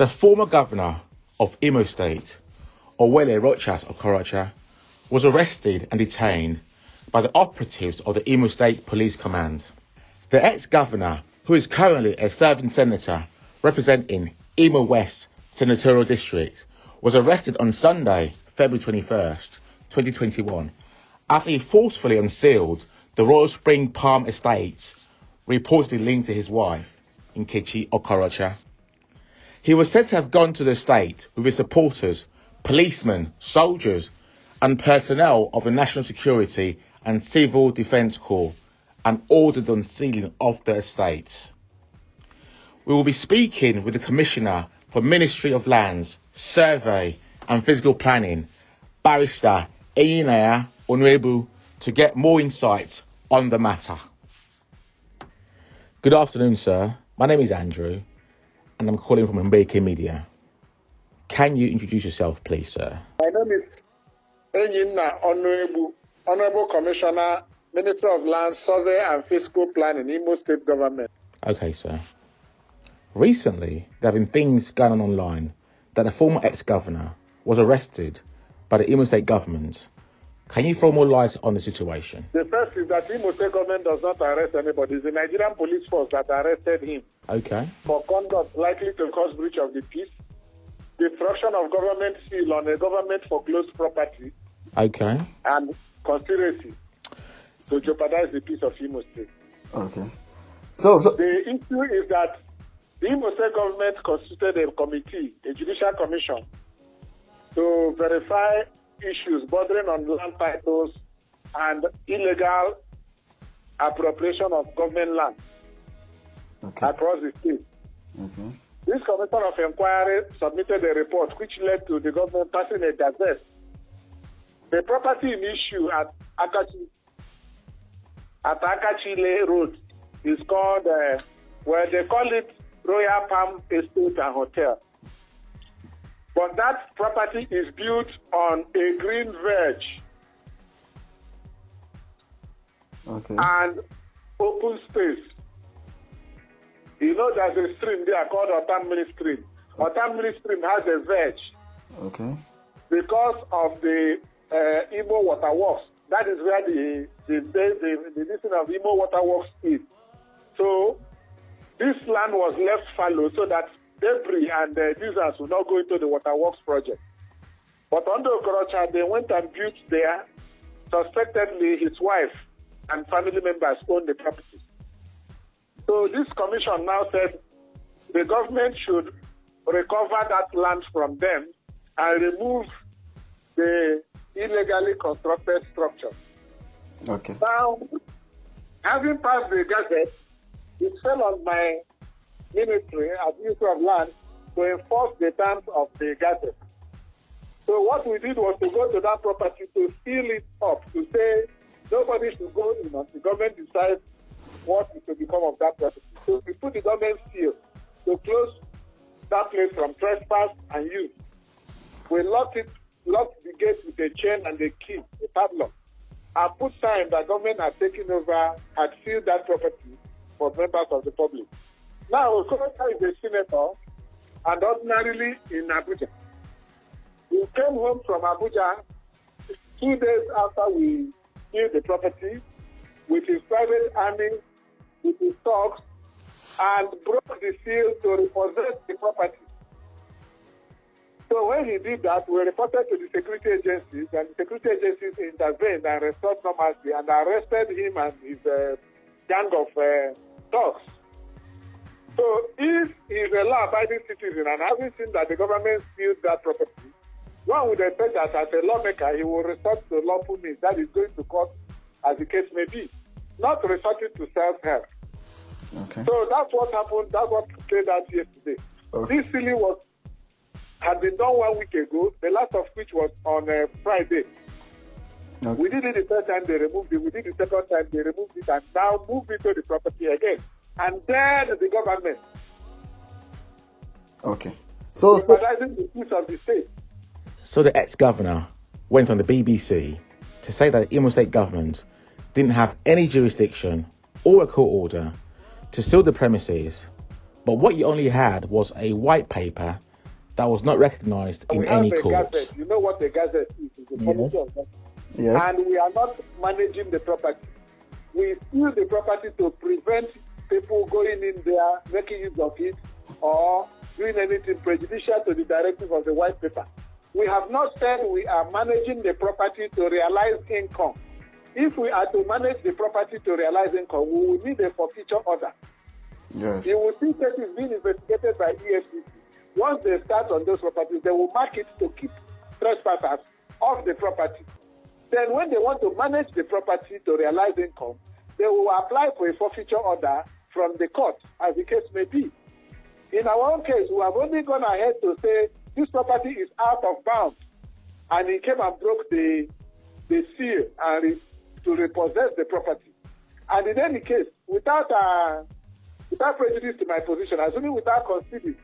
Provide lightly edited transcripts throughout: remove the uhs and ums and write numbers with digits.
The former governor of Imo State, Owelle Rochas Okorocha, was arrested and detained by the operatives of the Imo State Police Command. The ex-governor, who is currently a serving senator representing Imo West Senatorial District, was arrested on Sunday, February 21st, 2021, after he forcefully unsealed the Royal Spring Palm Estates, reportedly linked to his wife, Nkechi Okorocha. He was said to have gone to the estate with his supporters, policemen, soldiers, and personnel of the National Security and Civil Defence Corps, and ordered the unsealing of the estate. We will be speaking with the Commissioner for Ministry of Lands, Survey and Physical Planning, Barrister Eyinna Onuegbu, to get more insights on the matter. Good afternoon, sir. My name is Andrew, and I'm calling from Mbeke Media. Can you introduce yourself, please, sir? My name is Eyinna Onuegbu, Honorable Commissioner, Ministry of Lands, Survey and Physical Planning, Imo State Government. Okay, sir. Recently, there have been things going on online that a former ex-governor was arrested by the Imo State government. Can you throw more light on the situation? The first is that Imo State government does not arrest anybody. It's the Nigerian police force that arrested him. Okay. For conduct likely to cause breach of the peace, destruction of government seal on a government foreclosed property, Okay. and conspiracy to jeopardize the peace of Imo State. Okay. The issue is that the Imo State government constituted a committee, a judicial commission, to verify issues bordering on land titles and illegal appropriation of government land across the state. This commission of inquiry submitted a report which led to the government passing a gazette. The property in issue at Akachile Road is called, they call it Royal Palm Estate and Hotel. But that property is built on a green verge and open space. You know there's a stream there called Otamiri Stream. Otamiri Stream has a verge. Because of the Imo Waterworks. That is where the listing of Imo Waterworks is. So this land was left fallow so that debris and users will not go into the waterworks project. But under Okorocha, they went and built there. Suspectedly, his wife and family members owned the property. So this commission now said the government should recover that land from them and remove the illegally constructed structure. Now, having passed the gazette, it fell on my ministry as Minister of Land to enforce the terms of the gazette. So what we did was to go to that property to seal it up, to say nobody should go in until the government decides what is to become of that property. So we put the government seal to close that place from trespass and use. We locked the gate with a chain and a key, a padlock, and put sign that government had taken over, had sealed that property for members of the public. Now, Okorocha is a senator and ordinarily in Abuja. He came home from Abuja 2 days after we sealed the property with his private army, with his dogs, and broke the seal to repossess the property. So when he did that, we reported to the security agencies, and the security agencies intervened and restored normalcy and arrested him and his gang of dogs. So if he is a law-abiding citizen and having seen that the government sealed that property, one would expect that as a lawmaker, he will resort to lawful means, that is going to court as the case may be, not resorting to self-help. So that's what happened, that's what played out yesterday. This sealing had been done 1 week ago, the last of which was on Friday. We did it the first time, they removed it. We did it the second time, they removed it, and now moved into the property again. And then the government. So jeopardizing the peace of the state. So the ex-governor went on the BBC to say that the Imo State government didn't have any jurisdiction or a court order to seal the premises, but what you only had was a white paper that was not recognised in any court. Gazette. You know what a gazette is? It's a policy of government. Yes. And we are not managing the property. We seal the property to prevent people going in there, making use of it, or doing anything prejudicial to the directive of the white paper. We have not said we are managing the property to realize income. If we are to manage the property to realize income, we will need a forfeiture order. Yes. You will see cases being investigated by EFCC. Once they start on those properties, they will mark it to keep trespassers off the property. Then when they want to manage the property to realize income, they will apply for a forfeiture order from the court, as the case may be. In our own case, we have only gone ahead to say this property is out of bounds, and he came and broke the seal and to repossess the property. And in any case, without prejudice to my position, assuming without considering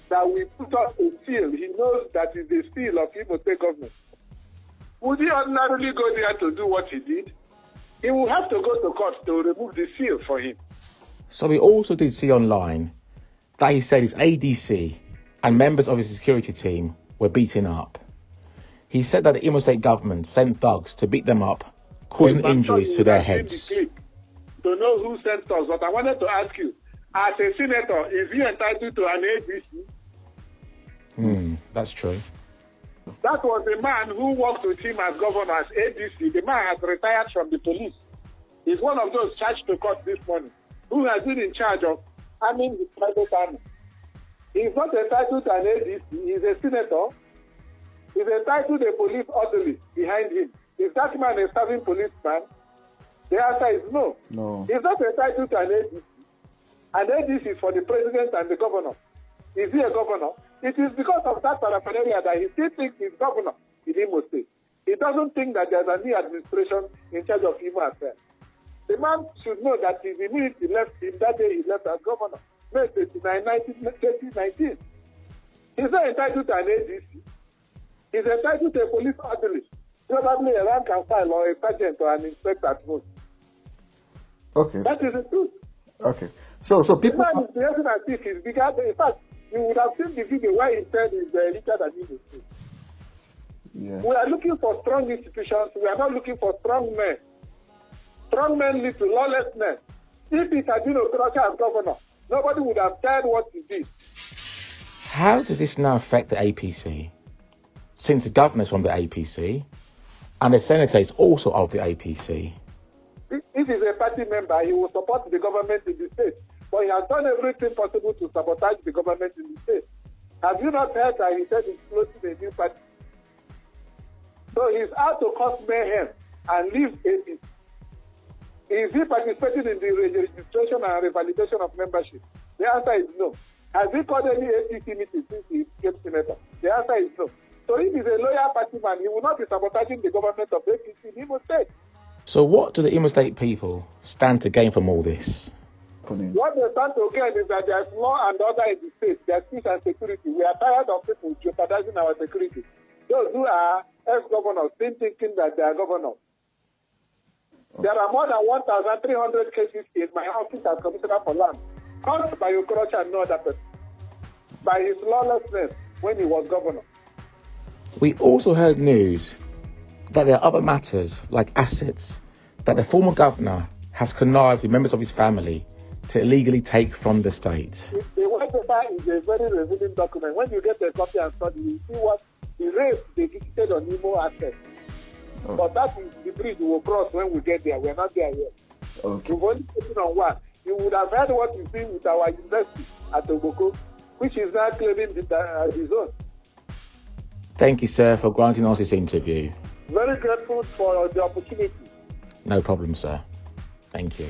that we put up a seal, he knows that is the seal of Imo State government. Would he ordinarily go there to do what he did? He will have to go to court to remove the seal for him. So we also did see online that he said his ADC and members of his security team were beaten up. He said that the Imo State government sent thugs to beat them up, causing injuries to their heads. To know who sent thugs, but I wanted to ask you, as a senator, is he entitled to an ADC? That's true. That was the man who worked with him as governor as ADC. The man has retired from the police. He's one of those charged to court this morning, who has been in charge of arming the private army. He's not entitled to an ADC. He's a senator. He's entitled to a police orderly behind him. Is that man a serving policeman? The answer is no. No. He's not entitled to an ADC. An ADC is for the president and the governor. Is he a governor? It is because of that paraphernalia that he still thinks he's governor in Imo State. He doesn't think that there's a new administration in charge of Imo affairs. The man should know that the minute he left him, that day he left as governor, May 29, 2019. He's not entitled to an ADC. He's entitled to a police orderly, probably a rank and file or a sergeant or an inspector at most. Okay. That is the truth. Okay. So people... The man is behaving as if he's bigger. In fact, you would have seen the video where he said he's richer than Imo State. Yeah. We are looking for strong institutions. We are not looking for strong men. Strong men lead to lawlessness. If it had been Okorocha as governor, nobody would have done what he did. How does this now affect the APC? Since the governor is from the APC, and the senator is also of the APC. If he's a party member, he will support the government in the state. But he has done everything possible to sabotage the government in the state. Have you not heard that he said he's closing a new party? So he's out to cause mayhem and leave APC. Is he participating in the registration and revalidation of membership? The answer is no. Has he called any APC meeting since he became senator? The answer is no. So if he's a loyal party man, he will not be sabotaging the government of APC in Imo State. So what do the Imo State people stand to gain from all this? What they stand to gain is that there's law and order in the state. There's peace and security. We are tired of people jeopardizing our security. Those who are ex-governors still thinking that they are governors. There are more than 1,300 cases in my office as Commissioner for Land, caused by Okorocha and no other person, by his lawlessness when he was governor. We also heard news that there are other matters, like assets, that the former governor has connived with members of his family to illegally take from the state. The white paper is a very revealing document. When you get a copy and study, you see what the rape they visited on Imo assets. Oh. But that is the bridge we will cross when we get there. We are not there yet. Okay. We've only taken on one. You would have heard what we see with our university at Oboko, which is now claiming his own. Thank you, sir, for granting us this interview. Very grateful for the opportunity. No problem, sir. Thank you.